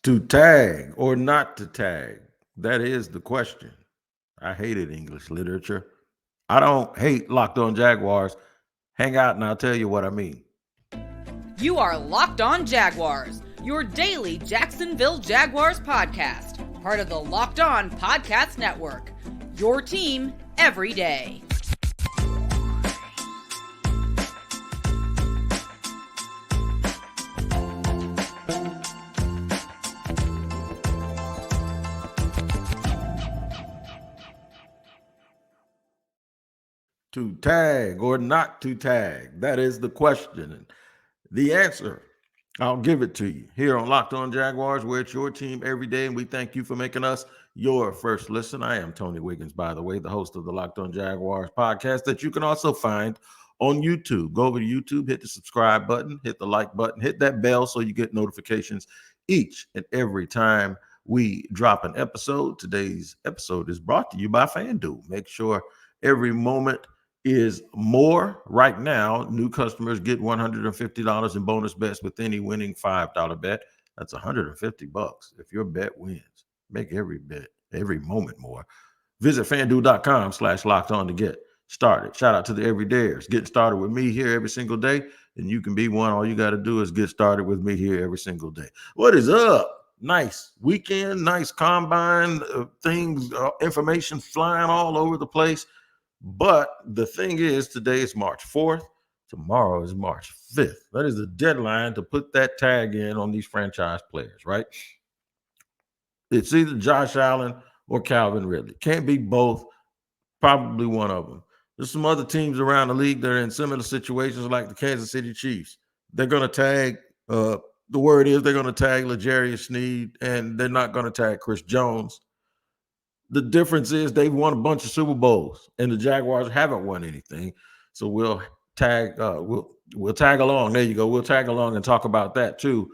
To tag or not to tag? That is the question. I hated English literature. I don't hate Locked On Jaguars. Hang out and I'll tell you what I mean. You are Locked On Jaguars, your daily Jacksonville Jaguars podcast, part of the Locked On Podcast Network. Your team every day. To tag or not to tag? That is the question. And the answer, I'll give it to you here on Locked On Jaguars, where it's your team every day. And we thank you for making us your first listen. I am Tony Wiggins, by the way, the host of the Locked On Jaguars podcast that you can also find on YouTube. Go over to YouTube, hit the subscribe button, hit the like button, hit that bell so you get notifications each and every time we drop an episode. Today's episode is brought to you by FanDuel. Make sure every moment is more. Right now, new customers get $150 in bonus bets with any winning $5 bet. That's $150 if your bet wins. Make every bet, every moment more. Visit fanduel.com/locked-on to get started. Shout out to the everydayers. Getting started with me here every single day, and you can be one. All you got to do is get started with me here every single day. What is up? Nice weekend, nice combine, things, information flying all over the place. But the thing is, today is March 4th. Tomorrow is March 5th. That is the deadline to put that tag in on these franchise players, right? It's either Josh Allen or Calvin Ridley. Can't be both, probably one of them. There's some other teams around the league that are in similar situations like the Kansas City Chiefs. They're going to tag, the word is they're going to tag L'Jarius Sneed, and they're not going to tag Chris Jones. The difference is they've won a bunch of Super Bowls, and the Jaguars haven't won anything. So we'll tag, we'll tag along. There you go. We'll tag along and talk about that too.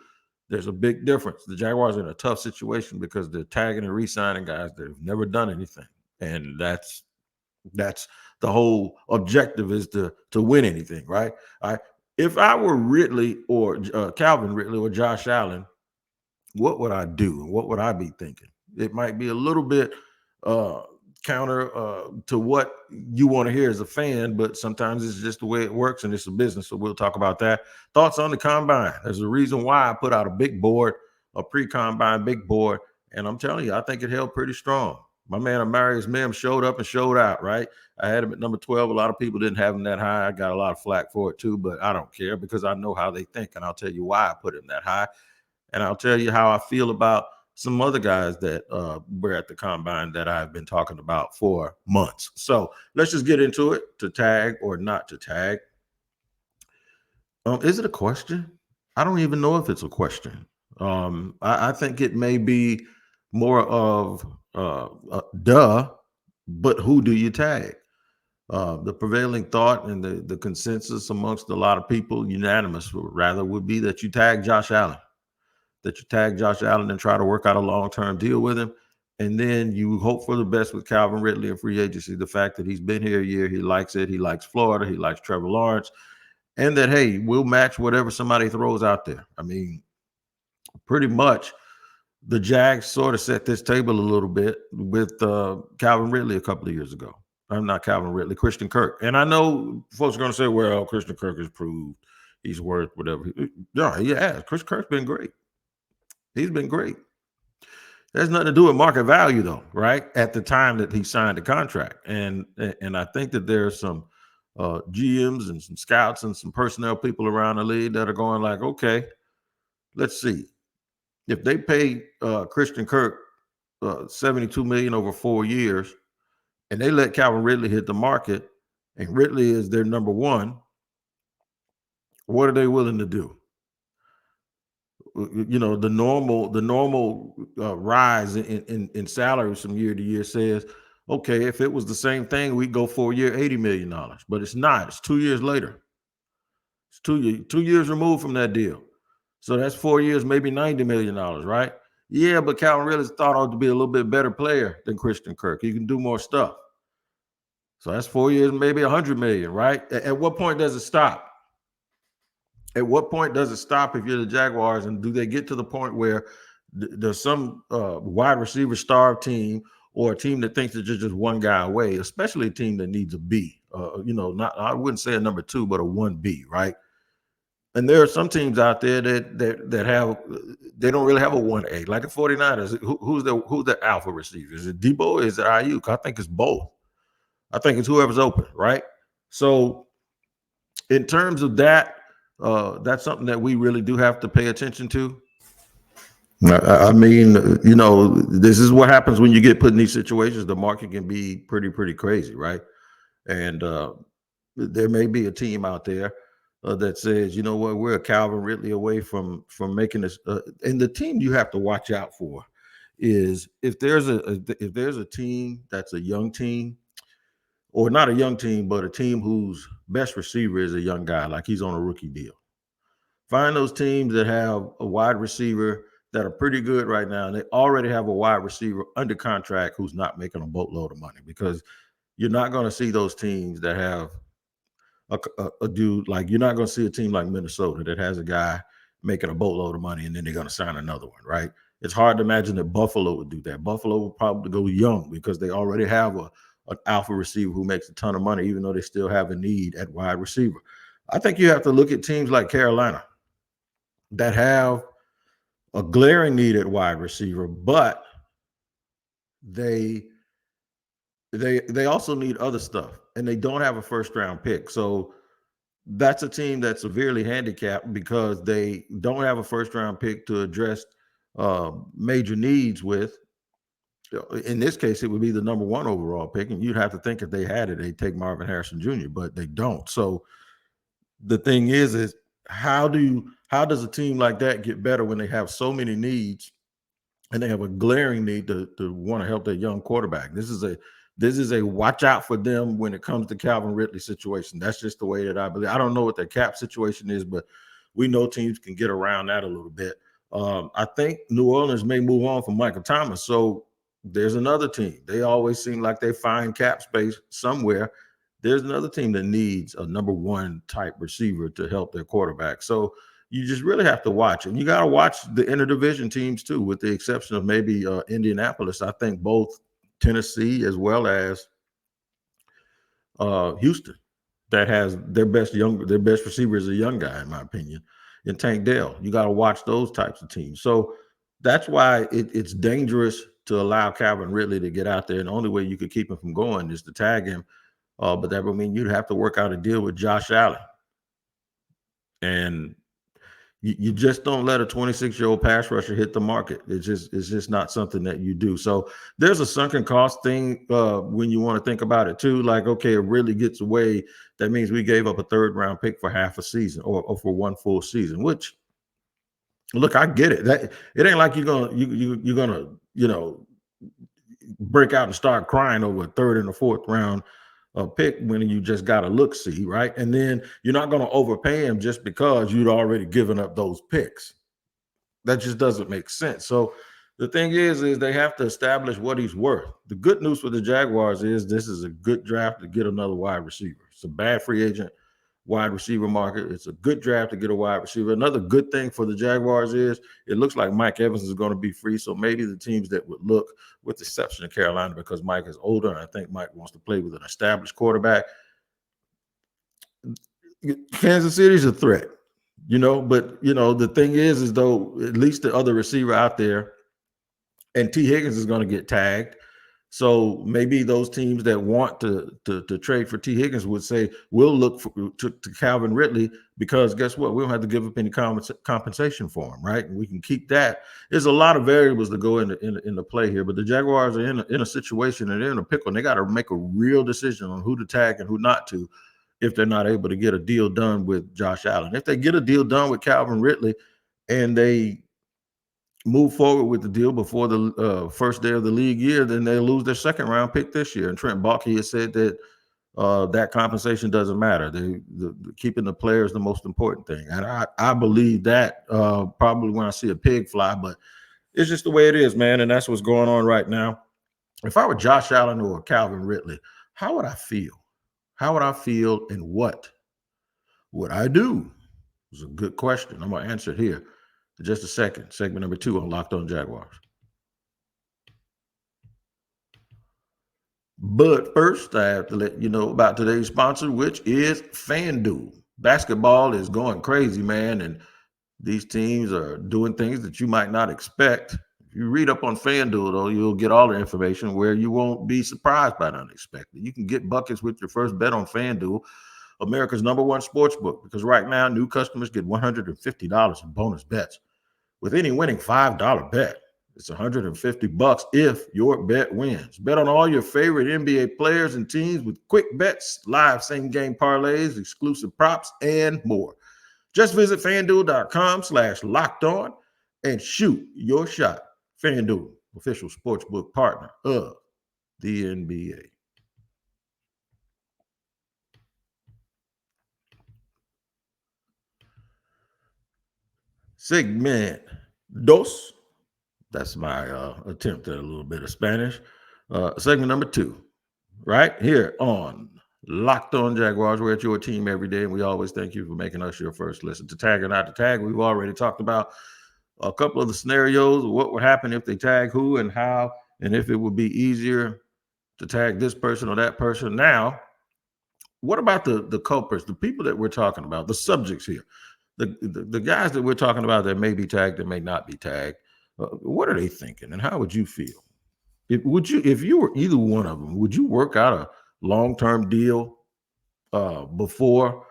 There's a big difference. The Jaguars are in a tough situation because they're tagging and re-signing guys that have never done anything, and that's the whole objective, is to win anything, right? If I were Ridley or Calvin Ridley or Josh Allen, what would I do? What would I be thinking? It might be a little bit counter to what you want to hear as a fan, but sometimes it's just the way it works, and it's a business. So we'll talk about that. Thoughts on the combine? There's a reason why I put out a big board, a pre-combine big board, and I'm telling you, I think it held pretty strong. My man Amarius Mims showed up and showed out, right? I had him at number 12. A lot of people didn't have him that high. I got a lot of flack for it too, but I don't care because I know how they think, and I'll tell you why I put him that high, and I'll tell you how I feel about some other guys that were at the combine that I've been talking about for months. So let's just get into it. To tag or not to tag. Is it a question? I don't even know if it's a question. I think it may be more of duh, but who do you tag? The prevailing thought and the consensus amongst a lot of people, unanimous rather, would be that you tag Josh Allen. That you tag Josh Allen and try to work out a long-term deal with him. And then you hope for the best with Calvin Ridley in free agency. The fact that he's been here a year, he likes it. He likes Florida. He likes Trevor Lawrence. And that, hey, we'll match whatever somebody throws out there. I mean, pretty much the Jags sort of set this table a little bit with Calvin Ridley a couple of years ago. I'm not Calvin Ridley, Christian Kirk. And I know folks are going to say, well, Christian Kirk has proved he's worth whatever. No, he has. Chris Kirk's been great. He's been great. There's nothing to do with market value, though, right? At the time that he signed the contract. And I think that there's some GMs and some scouts and some personnel people around the league that are going like, okay, let's see. If they pay Christian Kirk $72 million over 4 years, and they let Calvin Ridley hit the market, and Ridley is their number one, what are they willing to do? You know, the normal rise in salaries from year to year says, okay, if it was the same thing, we'd go for a year, $80 million. But it's not. It's 2 years later. It's 2 years removed from that deal. So that's 4 years, maybe $90 million, right? Yeah, but Calvin Ridley's thought ought to be a little bit better player than Christian Kirk. He can do more stuff. So that's 4 years, maybe $100 million, right? At what point does it stop? At what point does it stop if you're the Jaguars, and do they get to the point where There's some wide receiver starved team or a team that thinks that you're just one guy away, especially a team that needs a B. Not I wouldn't say a number 2, but a 1B, right? And there are some teams out there that have they don't really have a 1A, like the 49ers. Who's the alpha receiver? Is it Debo or is it Ayuk? I think it's both. I think it's whoever's open, right? So in terms of that, that's something that we really do have to pay attention to. I mean, this is what happens when you get put in these situations. The market can be pretty crazy, right? And there may be a team out there that says, you know what, we're a Calvin Ridley away from making this. And the team you have to watch out for is if there's a team that's a young team, or not a young team, but a team whose best receiver is a young guy, like he's on a rookie deal. Find those teams that have a wide receiver that are pretty good right now, and they already have a wide receiver under contract who's not making a boatload of money, because you're not going to see those teams that have a dude, like you're not going to see a team like Minnesota that has a guy making a boatload of money and then they're going to sign another one, right? It's hard to imagine that Buffalo would do that. Buffalo would probably go young because they already have an alpha receiver who makes a ton of money, even though they still have a need at wide receiver. I think you have to look at teams like Carolina that have a glaring need at wide receiver, but they also need other stuff, and they don't have a first round pick. So that's a team that's severely handicapped because they don't have a first round pick to address major needs with. In this case, it would be the number 1 overall pick, and you'd have to think if they had it, they'd take Marvin Harrison Jr., but they don't. So the thing is how does a team like that get better when they have so many needs and they have a glaring need to want to help their young quarterback? This is a watch out for them when it comes to Calvin Ridley situation. That's just the way that I believe. I don't know what their cap situation is, but we know teams can get around that a little bit. I think New Orleans may move on from Michael Thomas. So there's another team. They always seem like they find cap space somewhere. There's another team that needs a number 1 type receiver to help their quarterback. So you just really have to watch. And you got to watch the interdivision teams too, with the exception of maybe Indianapolis. I think both Tennessee as well as Houston, that has their best receiver is a young guy, in my opinion, in Tank Dell. You got to watch those types of teams. So that's why it's dangerous to allow Calvin Ridley to get out there. And the only way you could keep him from going is to tag him. But that would mean you'd have to work out a deal with Josh Allen. And you just don't let a 26-year-old pass rusher hit the market. It's just not something that you do. So there's a sunken cost thing when you want to think about it too. Like, okay, it really gets away. That means we gave up a 3rd round pick for half a season or for 1 full season, which, look, I get it. That it ain't like you're gonna break out and start crying over a 3rd and a 4th round pick when you just got to look-see, right? And then you're not going to overpay him just because you'd already given up those picks. That just doesn't make sense. So the thing is they have to establish what he's worth. The good news for the Jaguars is this is a good draft to get another wide receiver. It's a bad free agent wide receiver market. It's a good draft to get a wide receiver. Another good thing for the Jaguars is it looks like Mike Evans is going to be free. So maybe the teams that would look, with the exception of Carolina, because Mike is older, and I think Mike wants to play with an established quarterback. Kansas City's a threat, but the thing is though, at least the other receiver out there, and T. Higgins is going to get tagged. So maybe those teams that want to trade for T. Higgins would say, we'll look to Calvin Ridley, because guess what? We don't have to give up any compensation for him, right? And we can keep that. There's a lot of variables that go into play here, but the Jaguars are in a situation, and they're in a pickle, and they got to make a real decision on who to tag and who not to if they're not able to get a deal done with Josh Allen. If they get a deal done with Calvin Ridley and they move forward with the deal before the first day of the league year, then they lose their 2nd round pick this year. And Trent Baalke has said that that compensation doesn't matter. Keeping the player is the most important thing. And I believe that probably when I see a pig fly, but it's just the way it is, man. And that's what's going on right now. If I were Josh Allen or Calvin Ridley, how would I feel? How would I feel, and what would I do? It's a good question. I'm going to answer it here. in just a second. Segment number 2 on Locked On Jaguars. But first, I have to let you know about today's sponsor, which is FanDuel. Basketball is going crazy, man, and these teams are doing things that you might not expect. If you read up on FanDuel, though, you'll get all the information where you won't be surprised by the unexpected. You can get buckets with your first bet on FanDuel, America's #1 sports book, because right now new customers get $150 in bonus bets with any winning $5 bet. It's $150 if your bet wins. Bet on all your favorite NBA players and teams with quick bets, live same-game parlays, exclusive props, and more. Just visit FanDuel.com/lockedon and shoot your shot. FanDuel, official sportsbook partner of the NBA. Segment dos. That's my attempt at a little bit of Spanish. Segment number 2, right here on Locked On Jaguars. We're at your team every day, and we always thank you for making us your first listen. To tag or not to tag, we've already talked about a couple of the scenarios, what would happen if they tag who and how, and if it would be easier to tag this person or that person. Now, what about the culprits, the people that we're talking about, the subjects here, the guys that we're talking about that may be tagged and may not be tagged? What are they thinking, and how would you feel? If you were either one of them, would you work out a long-term deal before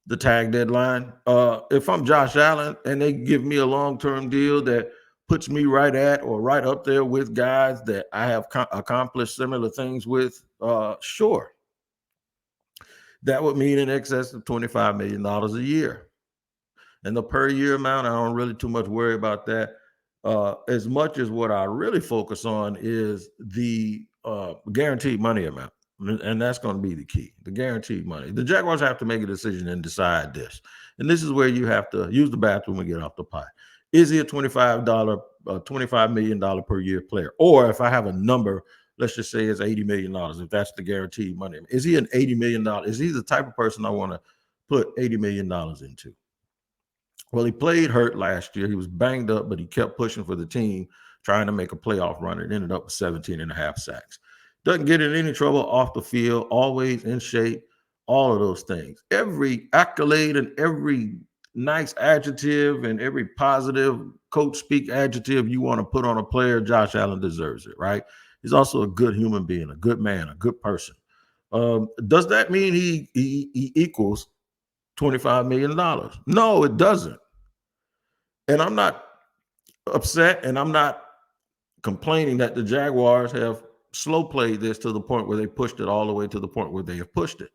the tag deadline? If I'm Josh Allen and they give me a long-term deal that puts me right at or right up there with guys that I have accomplished similar things with, sure. That would mean in excess of $25 million a year. And the per year amount, I don't really too much worry about that. As much as what I really focus on is the guaranteed money amount. And that's going to be the key, the guaranteed money. The Jaguars have to make a decision and decide this. And this is where you have to use the bathroom and get off the pot. Is he a $25 million per year player? Or if I have a number, let's just say it's $80 million, if that's the guaranteed money. Is he an $80 million? Is he the type of person I want to put $80 million into? Well, he played hurt last year. He was banged up, but he kept pushing for the team, trying to make a playoff run. It ended up with 17 and a half sacks. Doesn't get in any trouble off the field, always in shape, all of those things. Every accolade and every nice adjective and every positive coach speak adjective you want to put on a player, Josh Allen deserves it, right? He's also a good human being, a good man, a good person. Does that mean he equals $25 million? No, it doesn't. And I'm not upset and I'm not complaining that the Jaguars have slow played this to the point where they pushed it all the way to the point where they have pushed it.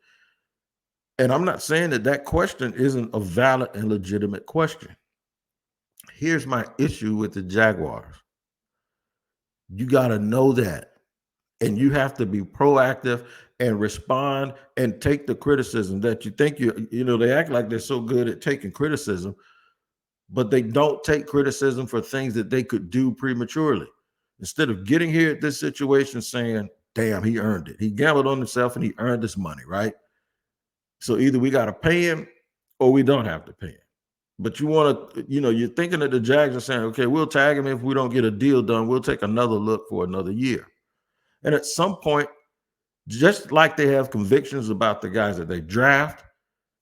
And I'm not saying that question isn't a valid and legitimate question. Here's my issue with the Jaguars. You got to know that. And you have to be proactive and respond and take the criticism that you think they act like they're so good at taking criticism, but they don't take criticism for things that they could do prematurely. Instead of getting here at this situation saying, damn, he earned it. He gambled on himself and he earned his money, right? So either we got to pay him or we don't have to pay him. But you want to, you're thinking that the Jags are saying, okay, we'll tag him if we don't get a deal done. We'll take another look for another year. And at some point, just like they have convictions about the guys that they draft,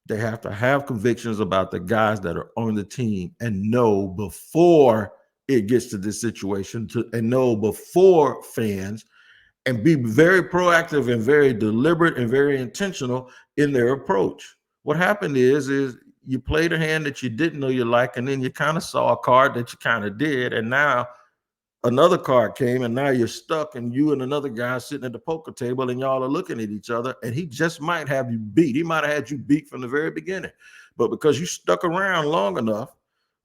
they have to have convictions about the guys that are on the team and know before it gets to this situation and know before fans and be very proactive and very deliberate and very intentional in their approach. What happened is you played a hand that you didn't know you liked, and then you kind of saw a card that you kind of did, and now another card came, and now you're stuck, and you and another guy sitting at the poker table, and y'all are looking at each other, and he just might have you beat. He might have had you beat from the very beginning. But because you stuck around long enough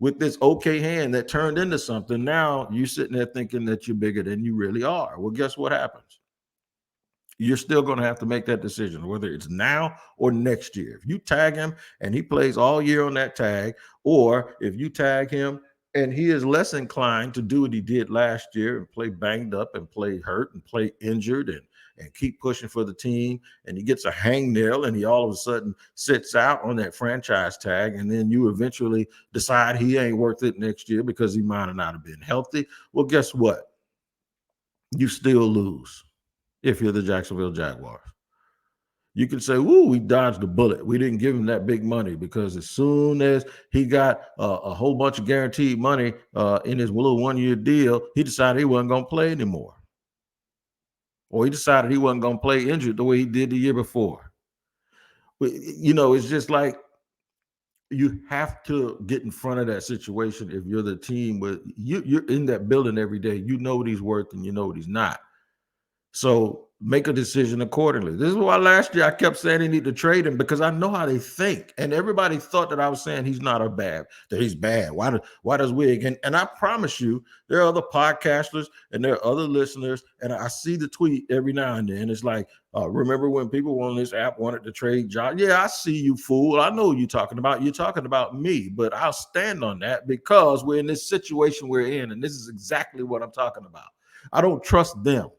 with this okay hand that turned into something, now you're sitting there thinking that you're bigger than you really are. Well, guess what happens? You're still going to have to make that decision, whether it's now or next year. If you tag him and he plays all year on that tag, or if you tag him And he is less inclined to do what he did last year and play banged up and play hurt and play injured and keep pushing for the team. And he gets a hangnail and he all of a sudden sits out on that franchise tag. And then you eventually decide he ain't worth it next year because he might not have been healthy. Well, guess what? You still lose if you're the Jacksonville Jaguars. You can say, "Woo, we dodged the bullet. We didn't give him that big money," because as soon as he got a whole bunch of guaranteed money in his little 1-year deal, he decided he wasn't going to play anymore. Or he decided he wasn't going to play injured the way he did the year before. You know, it's just like you have to get in front of that situation if you're the team. You're in that building every day. You know what he's worth and you know what he's not. So make a decision accordingly. This is why last year I kept saying they need to trade him, because I know how they think. And everybody thought that I was saying he's not that he's bad. Why does Wig? And I promise you, there are other podcasters and there are other listeners, and I see the tweet every now and then. It's like, remember when people on this app wanted to trade Josh? Yeah, I see you, fool. I know what you're talking about. You're talking about me, but I'll stand on that because we're in this situation we're in, and this is exactly what I'm talking about. I don't trust them.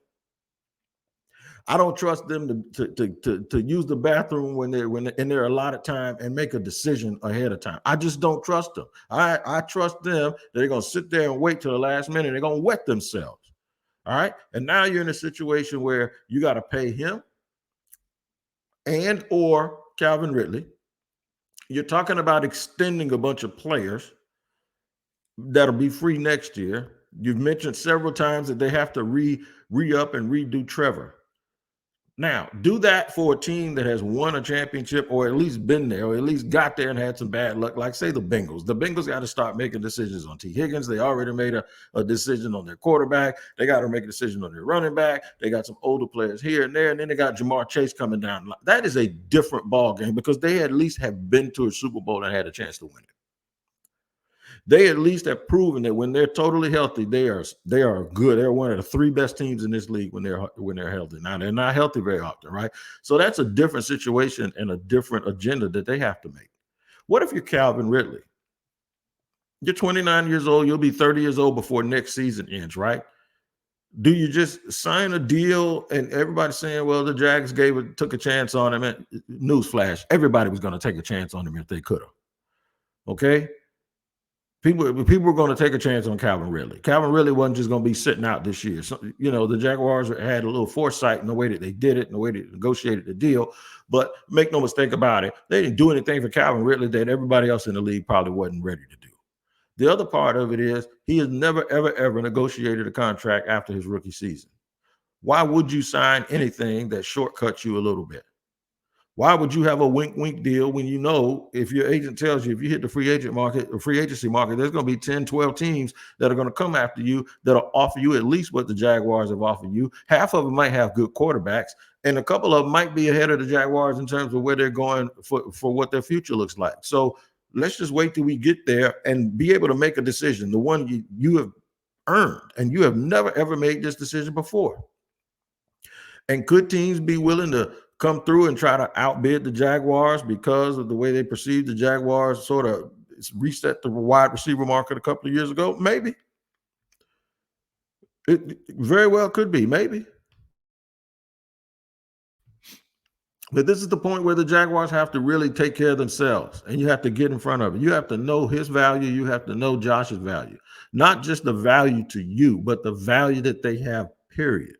I don't trust them to use the bathroom when they're in their allotted time and make a decision ahead of time. I just don't trust them. I trust them that they're going to sit there and wait till the last minute. They're going to wet themselves. All right. And now you're in a situation where you got to pay him and or Calvin Ridley. You're talking about extending a bunch of players that'll be free next year. You've mentioned several times that they have to re-up and redo Trevor. Now, do that for a team that has won a championship or at least been there or at least got there and had some bad luck, like, say, the Bengals. The Bengals got to start making decisions on T. Higgins. They already made a decision on their quarterback. They got to make a decision on their running back. They got some older players here and there, and then they got Jamar Chase coming down. That is a different ball game because they at least have been to a Super Bowl and had a chance to win it. They at least have proven that when they're totally healthy, they are good. They're one of the 3 best teams in this league when they're healthy. Now, they're not healthy very often, right? So that's a different situation and a different agenda that they have to make. What if you're Calvin Ridley? You're 29 years old. You'll be 30 years old before next season ends, right? Do you just sign a deal and everybody's saying, well, the Jags took a chance on him? And newsflash, everybody was going to take a chance on him if they could have. Okay? People were going to take a chance on Calvin Ridley. Calvin Ridley wasn't just going to be sitting out this year. So, you know, the Jaguars had a little foresight in the way that they did it, and the way they negotiated the deal. But make no mistake about it, they didn't do anything for Calvin Ridley that everybody else in the league probably wasn't ready to do. The other part of it is he has never, ever, ever negotiated a contract after his rookie season. Why would you sign anything that shortcuts you a little bit? Why would you have a wink deal when you know if your agent tells you if you hit the free agency market, there's going to be 10, 12 teams that are going to come after you that'll offer you at least what the Jaguars have offered you. Half of them might have good quarterbacks, and a couple of them might be ahead of the Jaguars in terms of where they're going for what their future looks like. So let's just wait till we get there and be able to make a decision, the one you have earned, and you have never, ever made this decision before. And could teams be willing to come through and try to outbid the Jaguars because of the way they perceived the Jaguars sort of reset the wide receiver market a couple of years ago? Maybe. It very well could be, maybe. But this is the point where the Jaguars have to really take care of themselves, and you have to get in front of it. You have to know his value. You have to know Josh's value. Not just the value to you, but the value that they have, period.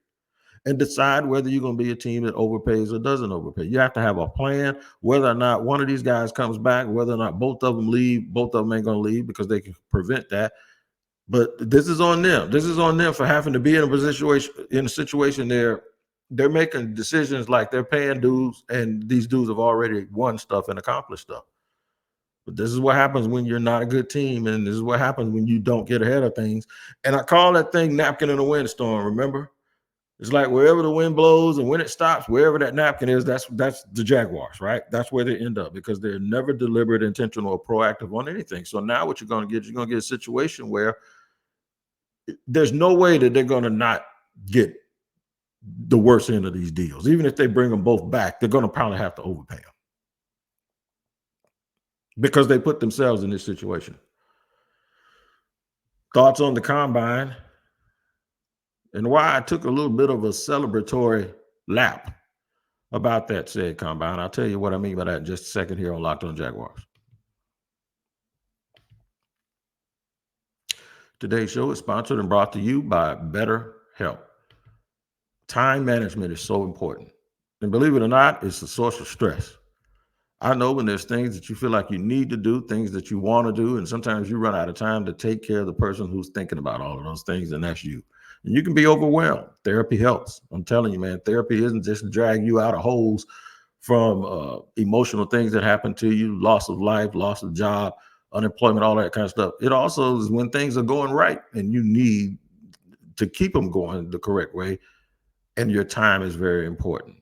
And decide whether you're going to be a team that overpays or doesn't overpay. You have to have a plan, whether or not one of these guys comes back, whether or not both of them leave. Both of them ain't going to leave because they can prevent that. But this is on them. This is on them for having to be in a situation they're making decisions like they're paying dues, and these dudes have already won stuff and accomplished stuff. But this is what happens when you're not a good team, and this is what happens when you don't get ahead of things. And I call that thing napkin in a windstorm, remember? It's like wherever the wind blows and when it stops, wherever that napkin is, that's the Jaguars, right? That's where they end up because they're never deliberate, intentional, or proactive on anything. So now what you're going to get a situation where there's no way that they're going to not get the worst end of these deals. Even if they bring them both back, they're going to probably have to overpay them because they put themselves in this situation. Thoughts on the combine and why I took a little bit of a celebratory lap about that said combine. I'll tell you what I mean by that in just a second here on Locked On Jaguars. Today's show is sponsored and brought to you by BetterHelp. Time management is so important. And believe it or not, it's a source of stress. I know when there's things that you feel like you need to do, things that you want to do, and sometimes you run out of time to take care of the person who's thinking about all of those things, and that's you. And you can be overwhelmed. Therapy helps. I'm telling you, man, therapy isn't just to drag you out of holes from emotional things that happen to you, loss of life, loss of job, unemployment, all that kind of stuff. It also is when things are going right and you need to keep them going the correct way, and your time is very important.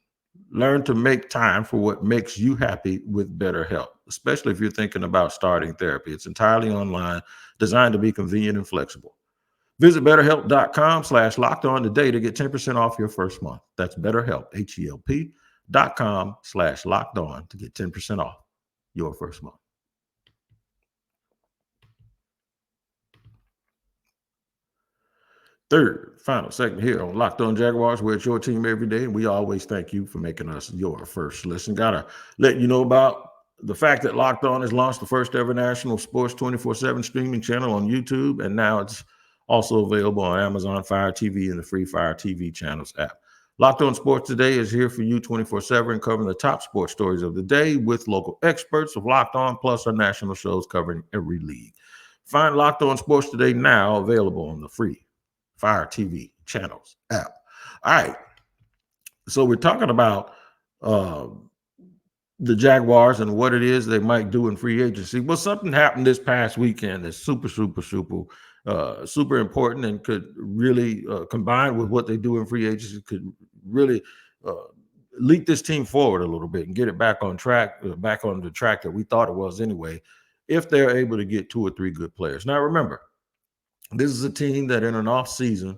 Learn to make time for what makes you happy with BetterHelp, especially if you're thinking about starting therapy. It's entirely online, designed to be convenient and flexible. Visit BetterHelp.com/lockedon today to get 10% off your first month. That's BetterHelp, HELP.com/lockedon to get 10% off your first month. Third, final segment here on Locked On Jaguars, where it's your team every day, and we always thank you for making us your first listen. Gotta let you know about the fact that Locked On has launched the first ever national sports 24/7 streaming channel on YouTube, and now it's also available on Amazon Fire TV and the free Fire TV channels app. Locked On Sports Today is here for you 24/7, covering the top sports stories of the day with local experts of Locked On, plus our national shows covering every league. Find Locked On Sports Today now available on the free Fire TV channels app. All right. So we're talking about the Jaguars and what it is they might do in free agency. Well, something happened this past weekend that's super important and could really combine with what they do in free agency could really lead this team forward a little bit and get it back on track, back on the track that we thought it was anyway, if they're able to get 2 or 3 good players. Now, remember, this is a team that in an off season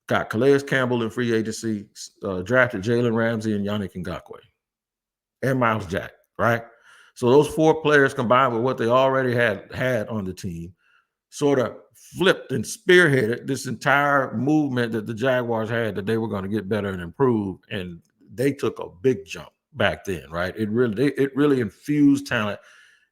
got Calais Campbell in free agency, drafted Jalen Ramsey and Yannick Ngakoue and Miles Jack, right? So those 4 players combined with what they already had on the team sort of flipped and spearheaded this entire movement that the Jaguars had that they were going to get better and improve. And they took a big jump back then, right? It really infused talent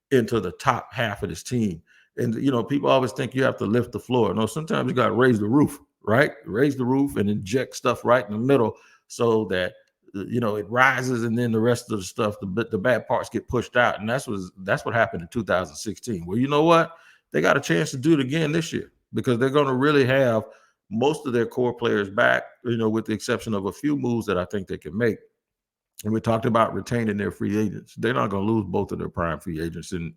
into the top half of this team. And, you know, people always think you have to lift the floor. No, sometimes you got to raise the roof, right? Raise the roof and inject stuff right in the middle so that, you know, it rises and then the rest of the stuff, the bad parts get pushed out. And that's what happened in 2016. Well, you know what? They got a chance to do it again this year because they're going to really have most of their core players back, you know, with the exception of a few moves that I think they can make. And we talked about retaining their free agents. They're not going to lose both of their prime free agents in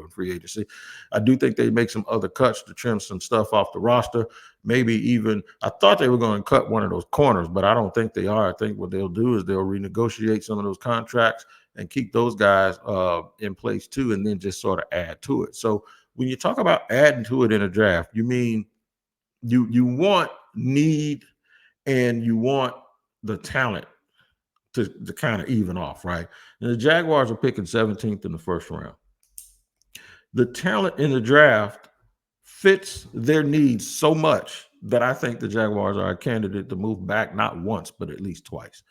free agency. I do think they make some other cuts to trim some stuff off the roster. Maybe even I thought they were going to cut one of those corners, but I don't think they are. I think what they'll do is they'll renegotiate some of those contracts and keep those guys in place too, and then just sort of add to it. So when you talk about adding to it in a draft, you mean you want need and you want the talent to kind of even off, right? And the Jaguars are picking 17th in the first round. The talent in the draft fits their needs so much that I think the Jaguars are a candidate to move back not once, but at least twice.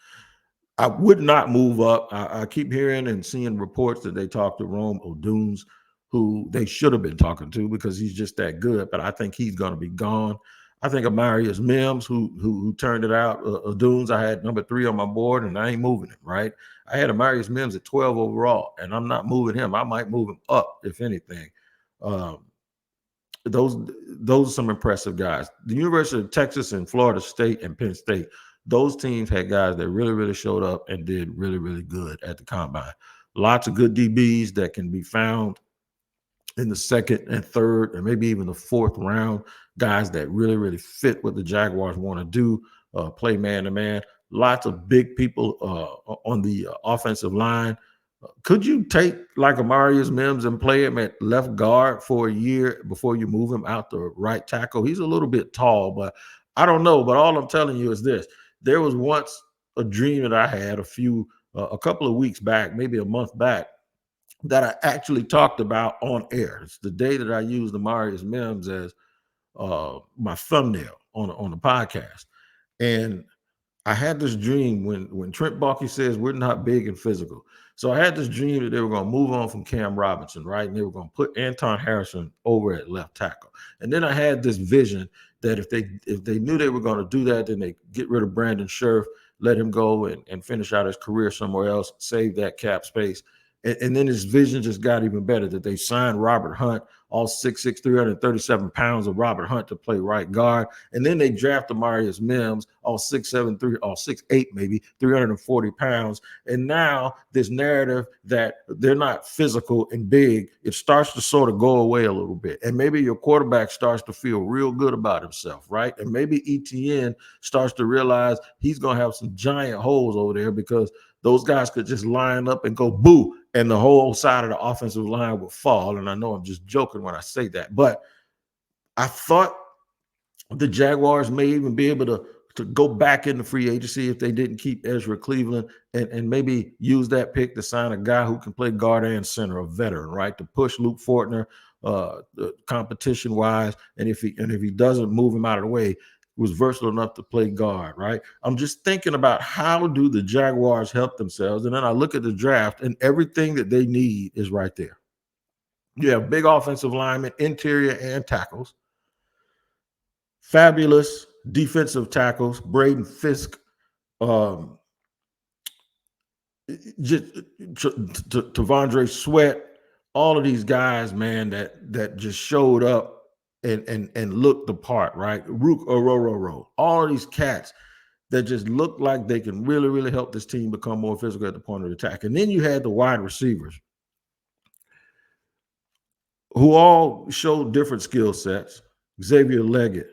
I would not move up. I keep hearing and seeing reports that they talked to Rome Odunze, who they should have been talking to because he's just that good, but I think he's going to be gone. I think Amarius Mims, who turned it out. Odunze, I had number 3 on my board, and I ain't moving him, right? I had Amarius Mims at 12 overall, and I'm not moving him. I might move him up, if anything. Those are some impressive guys. The University of Texas and Florida State and Penn State, those teams had guys that really, really showed up and did really, really good at the combine. Lots of good DBs that can be found in the second and third and maybe even the fourth round, guys that really, really fit what the Jaguars want to do, play man-to-man. Lots of big people on the offensive line. Could you take like Amarius Mims and play him at left guard for a year before you move him out to right tackle? He's a little bit tall, but I don't know. But all I'm telling you is this. There was once a dream that I had a couple of weeks back, maybe a month back, that I actually talked about on air. It's the day that I used Amarius Mims as my thumbnail on the podcast. And I had this dream when Trent Baalke says we're not big and physical. So I had this dream that they were going to move on from Cam Robinson, right? And they were going to put Anton Harrison over at left tackle. And then I had this vision that if they knew they were going to do that, then they get rid of Brandon Scherf, let him go and finish out his career somewhere else, save that cap space. And then his vision just got even better that they signed Robert Hunt, all 6'6", 337 pounds of Robert Hunt to play right guard. And then they drafted Marius Mims, all 6'7", 6'8", maybe 340 pounds. And now this narrative that they're not physical and big, it starts to sort of go away a little bit. And maybe your quarterback starts to feel real good about himself, right? And maybe ETN starts to realize he's going to have some giant holes over there because those guys could just line up and go boo, and the whole side of the offensive line would fall. And I know I'm just joking when I say that, but I thought the Jaguars may even be able to go back into free agency if they didn't keep Ezra Cleveland and maybe use that pick to sign a guy who can play guard and center, a veteran, right? To push Luke Fortner competition wise. And if he doesn't move him out of the way, was versatile enough to play guard, right? I'm just thinking about how do the Jaguars help themselves? And then I look at the draft and everything that they need is right there. You have big offensive linemen, interior and tackles, fabulous defensive tackles, Braden Fisk, Tavondre Sweat, all of these guys, man, that just showed up and looked the part, right? Rook Ororo, all of these cats that just look like they can really, really help this team become more physical at the point of attack. And then you had the wide receivers who all showed different skill sets. Xavier Leggett,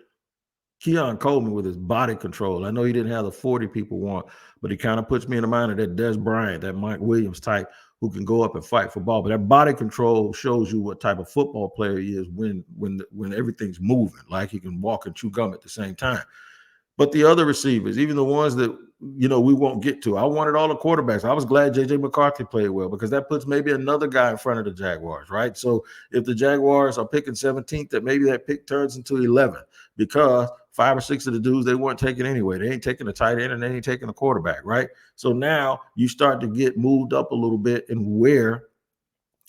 Keon Coleman with his body control. I know he didn't have the 40 people want, but he kind of puts me in the mind of that Des Bryant, that Mike Williams type who can go up and fight for ball. But that body control shows you what type of football player he is when everything's moving, like he can walk and chew gum at the same time. But the other receivers, even the ones that, we won't get to, I wanted all the quarterbacks. I was glad J.J. McCarthy played well because that puts maybe another guy in front of the Jaguars, right? So if the Jaguars are picking 17th, that maybe that pick turns into 11th because 5 or 6 of the dudes they weren't taking anyway. They ain't taking a tight end and they ain't taking a quarterback, right? So now you start to get moved up a little bit and where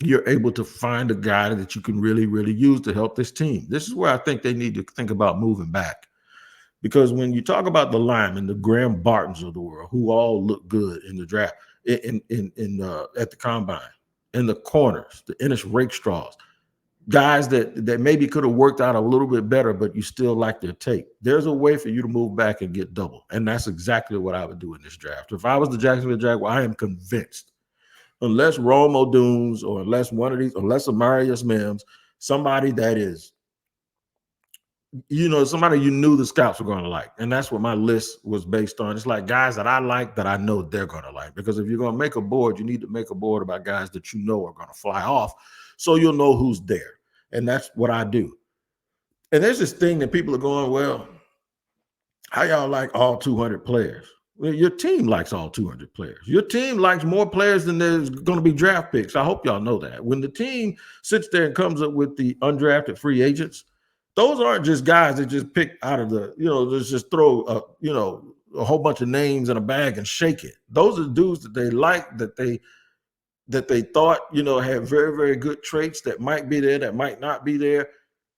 you're able to find a guy that you can really, really use to help this team. This is where I think they need to think about moving back. Because when you talk about the linemen, the Graham Bartons of the world, who all look good in the draft, at the combine, in the corners, the Ennis Rakestraws, guys that maybe could have worked out a little bit better, but you still like their tape. There's a way for you to move back and get double, and that's exactly what I would do in this draft. If I was the Jacksonville Jaguars, I am convinced, unless Rome Odunes or unless Amarius Mims, somebody that is, somebody you knew the scouts were going to like. And that's what my list was based on. It's like guys that I like that I know they're going to like. Because if you're going to make a board, you need to make a board about guys that you know are going to fly off so you'll know who's there. And that's what I do. And there's this thing that people are going, well, how y'all like all 200 players? Well, your team likes all 200 players. Your team likes more players than there's going to be draft picks. I hope y'all know that. When the team sits there and comes up with the undrafted free agents, those aren't just guys that just pick out of the, just throw a whole bunch of names in a bag and shake it. Those are dudes that they like, that they thought, had very, very good traits that might be there, that might not be there.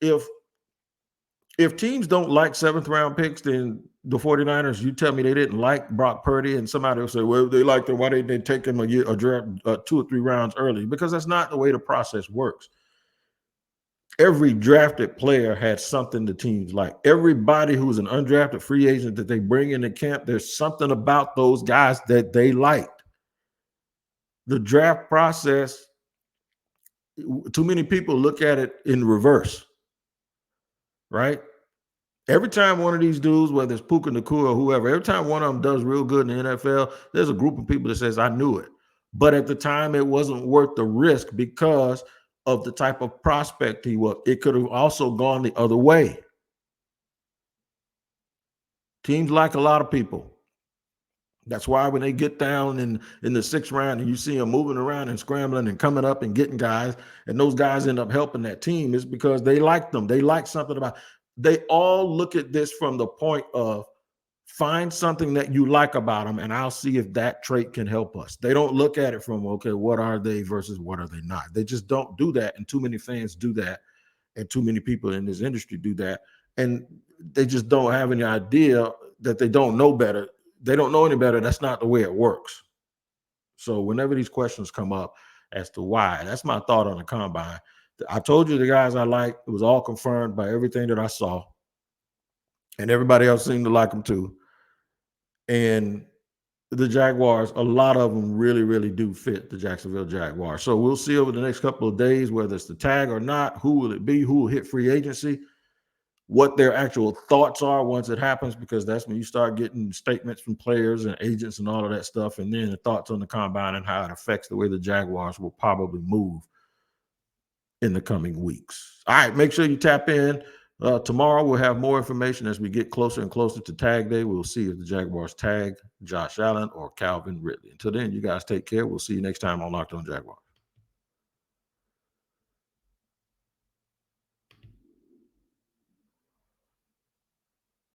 If teams don't like 7th round picks, then the 49ers, you tell me they didn't like Brock Purdy, and somebody will say, well, they liked him. Why didn't they take him a draft 2 or 3 rounds early? Because that's not the way the process works. Every drafted player had something the teams like. Everybody who's an undrafted free agent that they bring into camp, there's something about those guys that they liked. The draft process, too many people look at it in reverse, right? Every time one of these dudes, whether it's Puka Nacua or whoever, every time one of them does real good in the NFL, there's a group of people that says, I knew it. But at the time, it wasn't worth the risk because of the type of prospect he was. It could have also gone the other way. Teams like a lot of people. That's why when they get down in the 6th round and you see them moving around and scrambling and coming up and getting guys, and those guys end up helping that team, is because they like them. They like something about. they all look at this from the point of find something that you like about them, and I'll see if that trait can help us. They don't look at it from, okay, what are they versus what are they not? They just don't do that. And too many fans do that. And too many people in this industry do that. And they just don't have any idea that they don't know better. They don't know any better. That's not the way it works. So whenever these questions come up as to why, that's my thought on the combine. I told you the guys I like, it was all confirmed by everything that I saw. And everybody else seemed to like them too. And the Jaguars, a lot of them really, really do fit the Jacksonville Jaguars. So we'll see over the next couple of days whether it's the tag or not. Who will it be? Who will hit free agency? What their actual thoughts are once it happens, because that's when you start getting statements from players and agents and all of that stuff, and then the thoughts on the combine and how it affects the way the Jaguars will probably move in the coming weeks. All right, make sure you tap in. Tomorrow we'll have more information as we get closer and closer to tag day. We'll see if the Jaguars tag Josh Allen or Calvin Ridley. Until then, you guys take care. We'll see you next time on Locked On Jaguars.